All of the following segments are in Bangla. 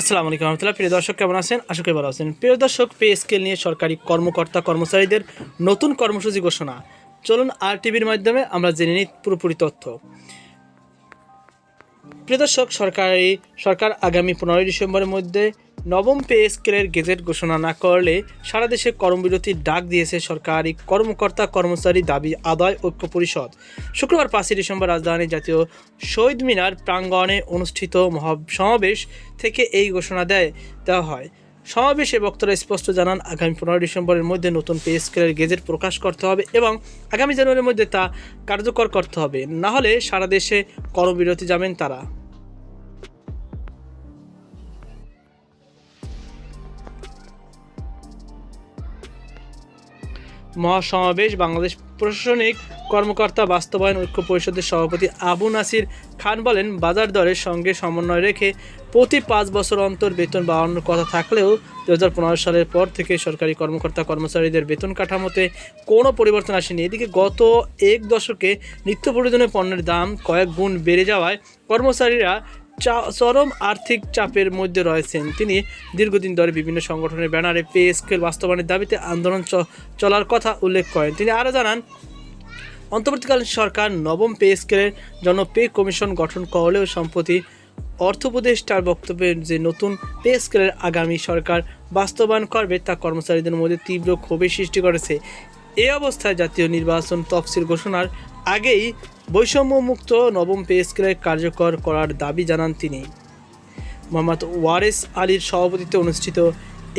আসসালামু আলাইকুম রহমতুল্লাহ। প্রিয় দর্শক, কেমন আছেন? আশা করি ভালো আছেন। প্রিয় দর্শক, পে স্কেল নিয়ে সরকারি কর্মকর্তা কর্মচারীদের নতুন কর্মসূচি ঘোষণা। চলুন আর টিভির মাধ্যমে আমরা জেনে নিই পুরোপুরি তথ্য। প্রিয় দর্শক, সরকার আগামী 15 ডিসেম্বরের মধ্যে নবম পে স্কেলের গেজেট ঘোষণা না করলে সারা দেশে কর্মবিরতির ডাক দিয়েছে সরকারি কর্মকর্তা কর্মচারী দাবি আদায় ঐক্য পরিষদ। শুক্রবার 5 ডিসেম্বর রাজধানীর জাতীয় শহীদ মিনার প্রাঙ্গণে অনুষ্ঠিত সমাবেশ থেকে এই ঘোষণা দেওয়া হয়। সমাবেশে বক্তারা স্পষ্ট জানান, আগামী 15 ডিসেম্বরের মধ্যে নতুন পে স্কেলের গেজেট প্রকাশ করতে হবে এবং আগামী জানুয়ারির মধ্যে তা কার্যকর করতে হবে, না হলে সারা দেশে কর্মবিরতি যাবেন তারা। মহাসমাবেশ বাংলাদেশ প্রশাসনিক কর্মকর্তা বাস্তবায়ন ঐক্য পরিষদের সভাপতি আবু নাসির খান বলেন, বাজার দরের সঙ্গে সমন্বয় রেখে প্রতি 5 বছর অন্তর বেতন বাড়ানোর কথা থাকলেও 2015 সালের পর থেকে সরকারি কর্মকর্তা কর্মচারীদের বেতন কাঠামোতে কোনো পরিবর্তন আসেনি। এদিকে গত এক দশকে নিত্য প্রয়োজনীয় পণ্যের দাম কয়েক গুণ বেড়ে যাওয়ায় কর্মচারীরা চরম আর্থিক চাপের মধ্যে রয়েছেন। তিনি দীর্ঘদিন ধরে বিভিন্ন সংগঠনের ব্যানারে পে স্কেল বাস্তবায়নের দাবিতে আন্দোলন চলার কথা উল্লেখ করেন। তিনি আরও জানান, অন্তর্বর্তীকালীন সরকার নবম পে স্কেলের জন্য পে কমিশন গঠন করলেও সম্প্রতি অর্থ উপদেষ্টার বক্তব্যে যে নতুন পে স্কেলের আগামী সরকার বাস্তবায়ন করবে তা কর্মচারীদের মধ্যে তীব্র ক্ষোভের সৃষ্টি করেছে। এ অবস্থায় জাতীয় নির্বাচন তফসিল ঘোষণার আগেই বৈষম্যমুক্ত নবম পে স্কেল কার্যকর করার দাবি জানান তিনি। মোহাম্মদ ওয়ারেস আলীর সভাপতিত্বে অনুষ্ঠিত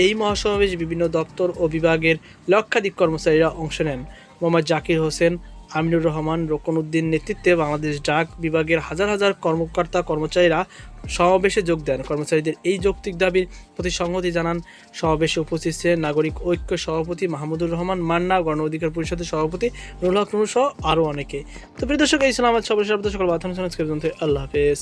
এই মহাসমাবেশে বিভিন্ন দপ্তর ও বিভাগের লক্ষাধিক কর্মচারীরা অংশ নেন। মোহাম্মদ জাকির হোসেন, আমিনুর রহমান, রোকনউদ্দিন নেতৃত্বে বাংলাদেশ ডাক বিভাগের হাজার হাজার কর্মকর্তা কর্মচারীরা সমাবেশে যোগ দেন। কর্মচারীদের এই যৌক্তিক দাবির প্রতি সংহতি জানান সমাবেশে উপস্থিত ছিলেন নাগরিক ঐক্য সভাপতি মাহমুদুর রহমান মান্না, গণ অধিকার পরিষদের সভাপতি নুরুল হক নুরু সহ আরও অনেকে। তো প্রিয় দর্শক, এই ছিল আমার সবার সকল বার্তা। আল্লাহ হাফেজ।